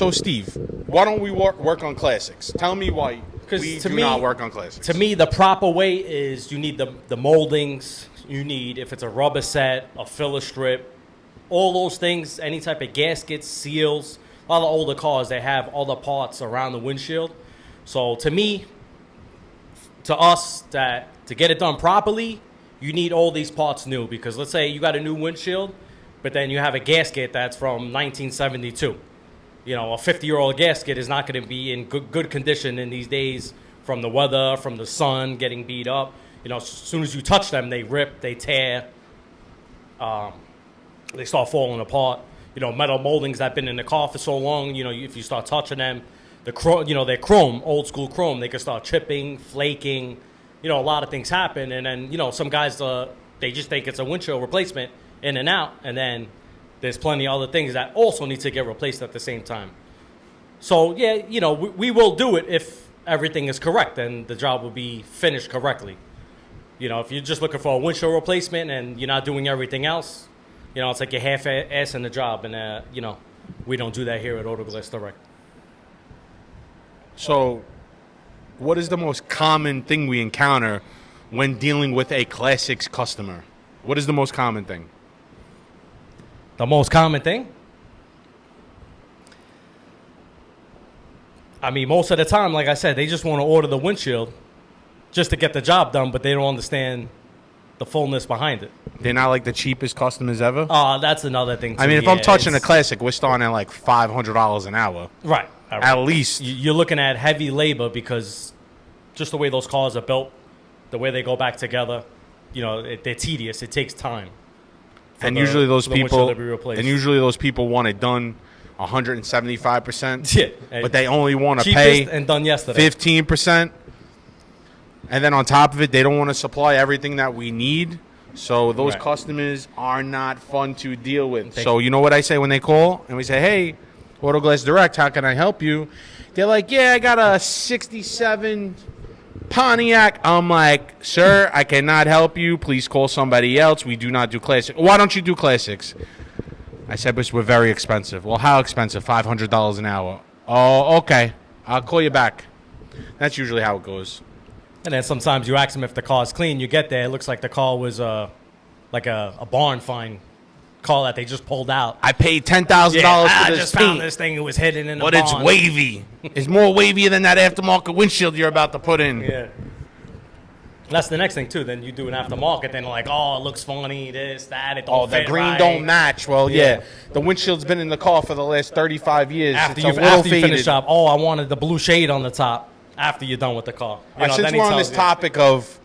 So, Steve, why don't we work on classics? Tell me why we do not work on classics. To me, the proper way is you need the moldings. You need, if it's a rubber set, a filler strip, all those things, any type of gaskets, seals. A lot of older cars, they have all the parts around the windshield. So to me, to us, that to get it done properly, you need all these parts new. Because let's say you got a new windshield, but then you have a gasket that's from 1972. You know, a 50-year-old gasket is not going to be in good condition in these days from the weather, from the sun, getting beat up. You know, as soon as you touch them, they rip, they tear, they start falling apart. You know, metal moldings that have been in the car for so long, you know, if you start touching them, they're chrome, old school chrome. They can start chipping, flaking. You know, a lot of things happen. And then, you know, some guys, they just think it's a windshield replacement in and out. And then there's plenty of other things that also need to get replaced at the same time. So, yeah, you know, we will do it if everything is correct and the job will be finished correctly. You know, if you're just looking for a windshield replacement and you're not doing everything else, you know, it's like you're half-ass in the job. And, you know, we don't do that here at Autoglass Direct. So, what is the most common thing we encounter when dealing with a classics customer? What is the most common thing? The most common thing? I mean, most of the time, like I said, they just want to order the windshield just to get the job done, but they don't understand the fullness behind it. They're not like the cheapest customers ever? That's another thing, too. I mean, if I'm touching a classic, we're starting at like $500 an hour. Right. At least. You're looking at heavy labor because just the way those cars are built, the way they go back together, you know, they're tedious. It takes time. And usually those people want it done 175%. Yeah. But they only want to pay pay and done yesterday. 15%. And then on top of it, they don't want to supply everything that we need. So those customers are not fun to deal with. So you know what I say when they call? And we say, hey, Autoglass Direct, how can I help you? They're like, yeah, I got a 67 Pontiac. I'm like, sir, I cannot help you. Please call somebody else. We do not do classics. Why don't you do classics? I said, because we're very expensive. Well, how expensive? $500 an hour. Oh, okay. I'll call you back. That's usually how it goes. And then sometimes you ask them if the car's clean. You get there, it looks like the car was like a barn find car that they just pulled out. I paid $10,000 for this I just paint. found this thing. It was hidden in the But barn. it's wavy. It's more wavy than that aftermarket windshield you're about to put in. Yeah. That's the next thing, too. Then you do an aftermarket. Then like, oh, it looks funny, this, that. It don't fit the green right. don't match. Well, yeah. The windshield's been in the car for the last 35 years. After it's you finish up, oh, I wanted the blue shade on the top. After you're done with the car. Since we're on this topic of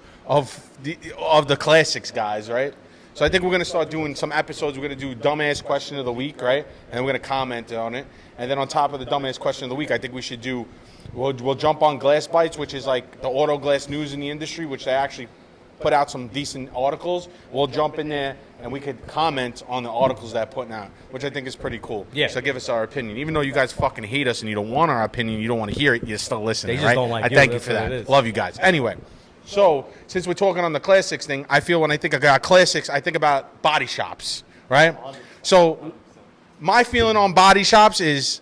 the classics, guys, right? So I think we're going to start doing some episodes. We're going to do dumbass question of the week, right? And we're going to comment on it. And then on top of the dumbass question of the week, I think we should do, we'll jump on Glass Bites, which is like the auto glass news in the industry, which they actually put out some decent articles. We'll jump in there and we could comment on the articles that they're putting out, which I think is pretty cool. Yeah. So give us our opinion. Even though you guys fucking hate us and you don't want our opinion, you don't want to hear it, you're still listening, they just right? don't like I thank you for that. Love you guys. Anyway, so since we're talking on the classics thing, I feel when I think about classics, I think about body shops, right? So my feeling on body shops is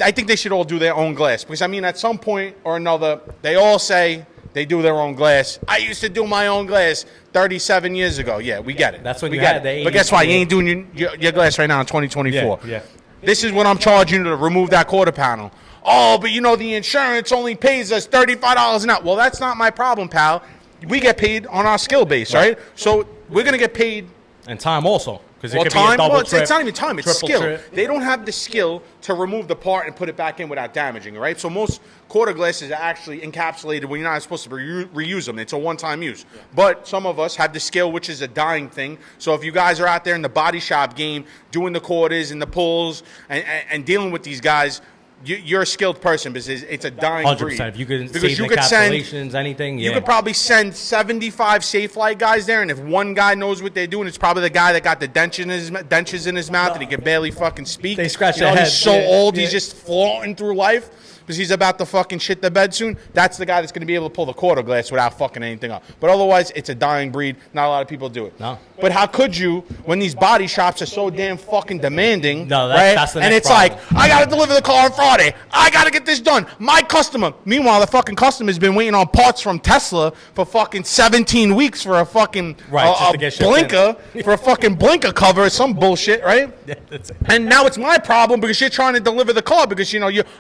I think they should all do their own glass. Because, I mean, at some point or another, they all say they do their own glass. I used to do my own glass 37 years ago. Yeah, we get it. That's when we you get had it. But guess what? You ain't doing your glass right now in 2024. Yeah. This is what I'm charging you to remove that quarter panel. Oh, but you know, the insurance only pays us $35 an hour. Well, that's not my problem, pal. We get paid on our skill base, right? So we're going to get paid. And time also. Because Well, it could time, be a double well, trip, it's not even time, it's skill. Trip. They don't have the skill to remove the part and put it back in without damaging it, right? So most quarter glasses are actually encapsulated when you're not supposed to reuse them. It's a one-time use. Yeah. But some of us have the skill, which is a dying thing. So if you guys are out there in the body shop game, doing the quarters and the pulls and dealing with these guys, you're a skilled person because it's a dying 100%. breed. If you could because save the encapsulations, anything, you could probably send 75 safe light guys there, and if one guy knows what they're doing, it's probably the guy that got the dentures in his mouth and he can barely fucking speak. They scratch their head. He's so old, he's just floating through life because he's about to fucking shit the bed soon. That's the guy that's going to be able to pull the quarter glass without fucking anything up. But otherwise, it's a dying breed. Not a lot of people do it. No. But how could you when these body shops are so damn fucking demanding? No, right? that's the and next it's problem. like, I got to deliver the car in Friday. Friday. I got to get this done. My customer. Meanwhile, the fucking customer's been waiting on parts from Tesla for fucking 17 weeks for a fucking blinker, for a fucking blinker cover or some bullshit, right? Yeah, that's it. And now it's my problem because you're trying to deliver the car because,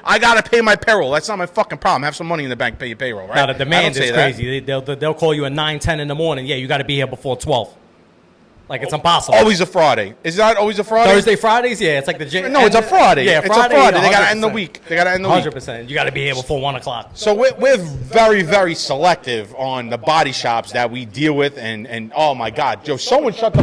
I got to pay my payroll. That's not my fucking problem. Have some money in the bank, pay your payroll, right? Now, the demand is crazy. That. They'll call you at 9, 10 in the morning. Yeah, you got to be here before 12. Like, it's impossible. Always a Friday. Is that always a Friday? Thursday, Fridays? Yeah, it's like the... No, it's a Friday. Yeah, It's Friday. a Friday. They got to 100%. end the week. 100%. You got to be here before 1 o'clock. So we're very, very selective on the body shops that we deal with. And oh, my God. Joe, someone shut the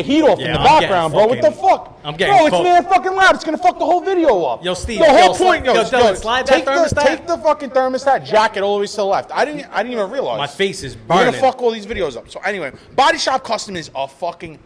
heat off in the background, bro. What the fuck? I'm getting Bro, it's man fucking loud. It's going to fuck the whole video up. Yo, Steve. The whole point, slide that thermostat. Take the fucking thermostat jacket all the way to the left. I didn't even realize. My face is burning. We're going to fuck all these videos up. So anyway, body shop customers are fucking...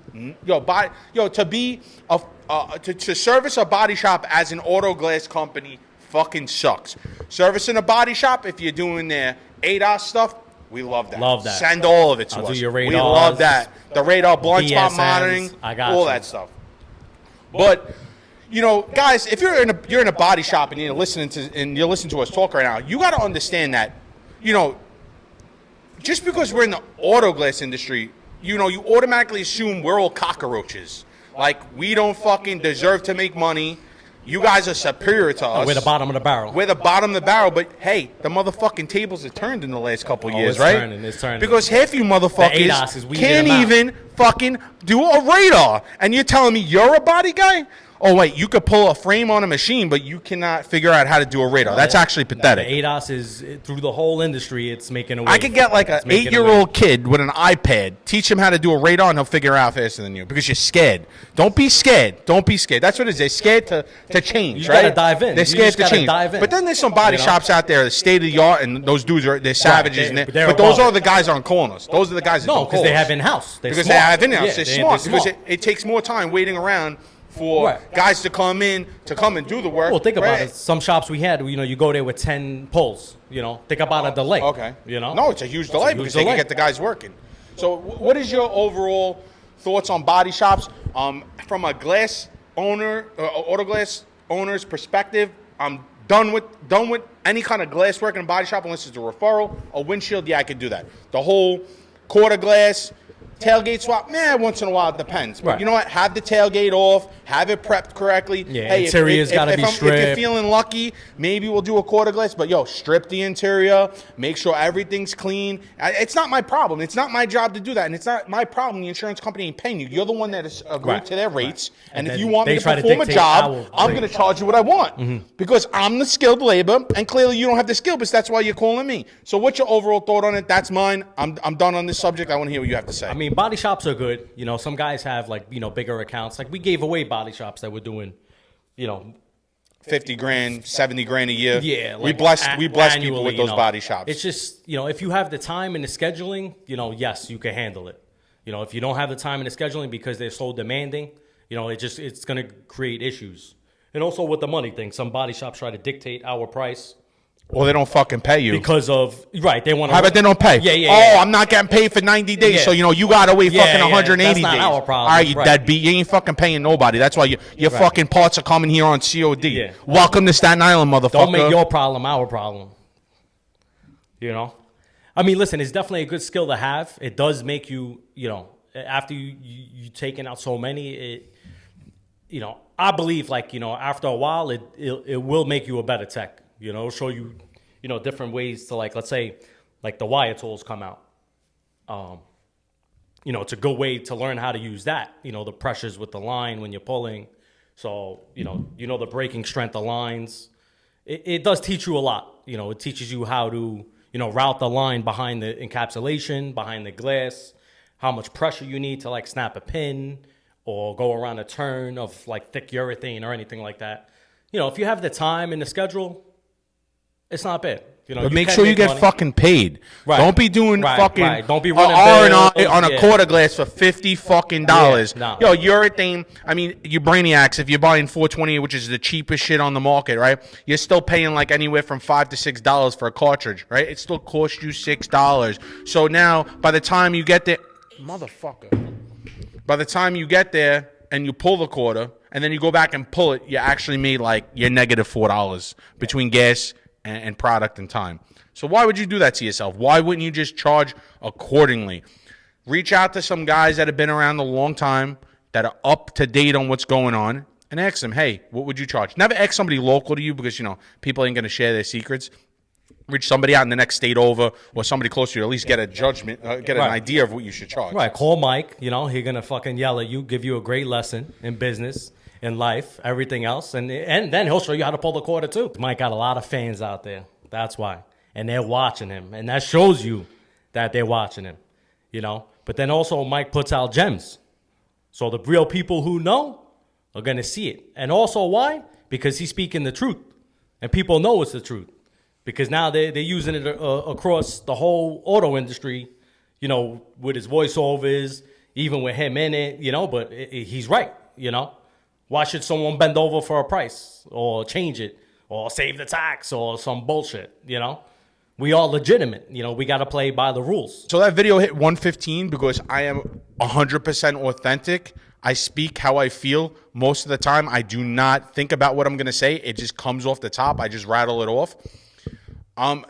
to service a body shop as an auto glass company fucking sucks. Servicing a body shop, if you're doing their ADAS stuff, we love that. Love that. Send all of it to I'll us. do your radars, we love that. The radar, blind spot PSNs, monitoring, I got all you. that stuff. But guys, if you're in a body shop and you're listening to us talk right now, you got to understand that, just because we're in the auto glass industry, you automatically assume we're all cockroaches. Like, we don't fucking deserve to make money. You guys are superior to us. We're the bottom of the barrel. We're the bottom of the barrel, but hey, the motherfucking tables have turned in the last couple of years, right? It's turning. Because half you motherfuckers ADAS is weeding can't them out. even fucking do a radar. And you're telling me you're a body guy? Oh, wait, you could pull a frame on a machine, but you cannot figure out how to do a radar. That's actually pathetic. The ADAS is, through the whole industry, it's making a wave. I could get like an 8-year-old kid with an iPad, teach him how to do a radar, and he'll figure it out faster than you because you're scared. Don't be scared. Don't be scared. That's what it is. They're scared to change, You right? gotta dive in. They're You scared just to gotta change. dive in. But then there's some body shops out there, the state of the art, and those dudes they're savages. They're But those above are the guys that aren't calling us. Those are the guys that No, don't call because they us. have in-house. Because they have in-house. Yeah, They're they're smart. smart. Because it takes more time waiting around for guys to come and do the work. Well, think about right? it. Some shops we had, you go there with 10 pulls. Think about a delay. Okay. No, it's a huge delay because they can get the guys working. So what is your overall thoughts on body shops? From a glass owner, auto glass owner's perspective, I'm done with any kind of glass work in a body shop unless it's a referral. A windshield, yeah, I could do that. The whole quarter glass, tailgate swap, once in a while it depends. But you know what? Have the tailgate off. Have it prepped correctly. Yeah, hey, interior's got to be stripped. If you're feeling lucky, maybe we'll do a quarter glass. But strip the interior. Make sure everything's clean. It's not my problem. It's not my job to do that, and it's not my problem. The insurance company ain't paying you. You're the one that has agreed to their rates. And if you want me to perform a job, I'm going to charge you what I want because I'm the skilled labor, and clearly you don't have the skill, but that's why you're calling me. So what's your overall thought on it? That's mine. I'm done on this subject. I want to hear what you have to say. I mean, body shops are good. Some guys have bigger accounts. Like we gave away body shops that were doing, 50 grand, 70 grand a year. Yeah, we bless people with those body shops. It's just, if you have the time and the scheduling, yes, you can handle it. If you don't have the time and the scheduling because they're so demanding, it's going to create issues. And also with the money thing, some body shops try to dictate our price. Or they don't fucking pay you. Because of, they want to... How about they don't pay? Yeah. I'm not getting paid for 90 days, so, you got to wait fucking 180 that's not days. our problem. All right, you deadbeat. You ain't fucking paying nobody. That's why your fucking parts are coming here on COD. Yeah. Welcome to Staten Island, motherfucker. Don't make your problem our problem. I mean, listen, it's definitely a good skill to have. It does make you, after you taking out so many, I believe, after a while, it will make you a better tech. Show you, different ways to let's say, the wire tools come out. It's a good way to learn how to use that. The pressures with the line when you're pulling. So, the braking strength of lines. It does teach you a lot. It teaches you how to, route the line behind the encapsulation, behind the glass, how much pressure you need to snap a pin or go around a turn of thick urethane or anything like that. If you have the time and the schedule, it's not bad. But make sure you get fucking paid. Right. Don't be doing fucking Don't be running R&R on a quarter glass for $50 fucking dollars. Yeah, Yo, urethane. I mean, you brainiacs. If you're buying 420, which is the cheapest shit on the market, right? You're still paying anywhere from $5 to $6 for a cartridge, right? It still costs you $6. So now, by the time you get there, motherfucker. By the time you get there and you pull the quarter and then you go back and pull it, you actually made like your negative $4 between gas and product and time. So why would you do that to yourself? Why wouldn't you just charge accordingly? Reach out to some guys that have been around a long time, that are up to date on what's going on, and ask them, hey, what would you charge? Never ask somebody local to you because, you know, people ain't going to share their secrets. Reach somebody out in the next state over or somebody close to you, at least get a judgment, get an idea of what you should charge. Right. Call Mike. You know, he's going to fucking yell at you, give you a great lesson in business, in life, everything else. And then he'll show you how to pull the quarter, too. Mike got a lot of fans out there. That's why. And they're watching him. And that shows you that they're watching him, you know. But then also Mike puts out gems. So the real people who know are going to see it. And also why? Because he's speaking the truth. And people know it's the truth. Because now they're using it across the whole auto industry, you know, with his voiceovers, even with him in it, you know. But he's right, you know. Why should someone bend over for a price or change it or save the tax or some bullshit, you know? We are legitimate. You know, we got to play by the rules. So that video hit 115 because I am 100% authentic. I speak how I feel most of the time. I do not think about what I'm going to say. It just comes off the top. I just rattle it off.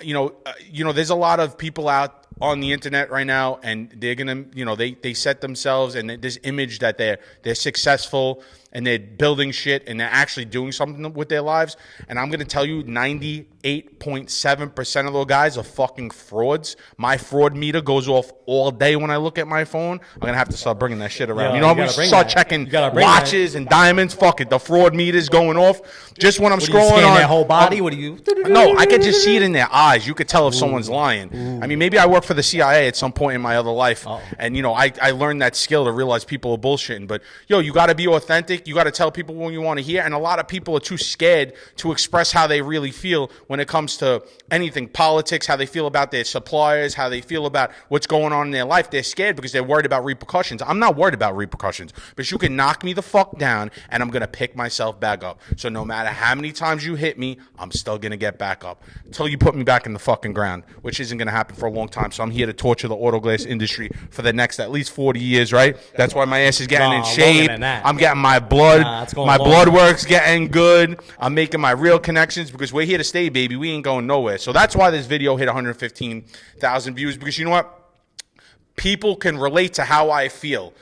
You know, there's a lot of people out on the internet right now, and they're gonna, you know, they set themselves and this image that they're successful and they're building shit and they're actually doing something with their lives. And I'm gonna tell you, 98.7% of those guys are fucking frauds. My fraud meter goes off all day when I look at my phone. I'm gonna have to start bringing that shit around. Yeah, you know, we start checking watches and diamonds. Fuck it, the fraud meter's going off just when I'm scrolling on their whole body. What do you? No, I could just see it in their eyes. You could tell if someone's lying. I mean, maybe I worked for the CIA at some point in my other life, and you know, I learned that skill to realize people are bullshitting. But yo, you got to be authentic. You got to tell people what you want to hear, and a lot of people are too scared to express how they really feel when it comes to anything, politics, how they feel about their suppliers, how they feel about what's going on in their life. They're scared because they're worried about repercussions. I'm not worried about repercussions, but you can knock me the fuck down, and I'm gonna pick myself back up. So no matter how many times you hit me, I'm still gonna get back up until you put me back in the fucking ground, which isn't gonna happen for a long time. So I'm here to torture the auto glass industry for the next at least 40 years, right? That's why my ass is getting in shape. I'm getting my blood. My blood work's getting good. I'm making my real connections because we're here to stay, baby. We ain't going nowhere. So that's why this video hit 115,000 views, because you know what? People can relate to how I feel.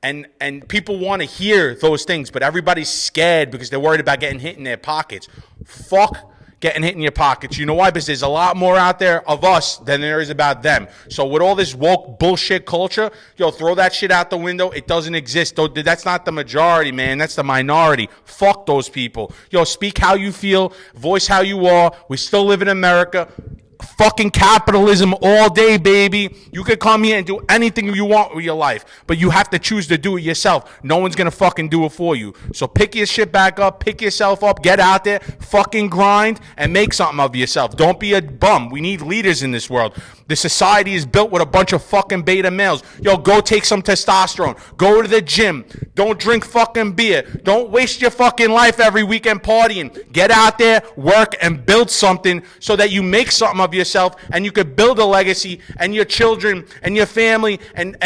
And people want to hear those things, but everybody's scared because they're worried about getting hit in their pockets. Fuck getting hit in your pockets. You know why? Because there's a lot more out there of us than there is about them. So with all this woke bullshit culture, yo, throw that shit out the window. It doesn't exist. That's not the majority, man. That's the minority. Fuck those people. Yo, speak how you feel. Voice how you are. We still live in America. Fucking capitalism all day, baby. You could come here and do anything you want with your life, but you have to choose to do it yourself. No one's gonna fucking do it for you. So pick your shit back up, pick yourself up, get out there, fucking grind, and make something of yourself. Don't be a bum. We need leaders in this world. The society is built with a bunch of fucking beta males. Yo, go take some testosterone. Go to the gym. Don't drink fucking beer. Don't waste your fucking life every weekend partying. Get out there, work, and build something so that you make something of yourself and you could build a legacy, and your children and your family and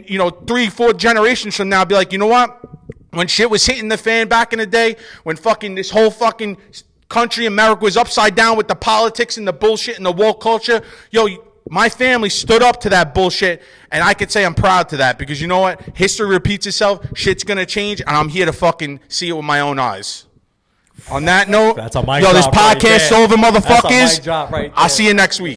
you know, 3-4 generations from now be like, you know what? When shit was hitting the fan back in the day, when fucking this whole fucking country, America, was upside down with the politics and the bullshit and the woke culture, yo, my family stood up to that bullshit, and I could say I'm proud to that, because you know what? History repeats itself. Shit's gonna change, and I'm here to fucking see it with my own eyes. On that note, That's a mic yo, this drop right podcast there. over, motherfuckers. That's a mic drop right there. I'll see you next week.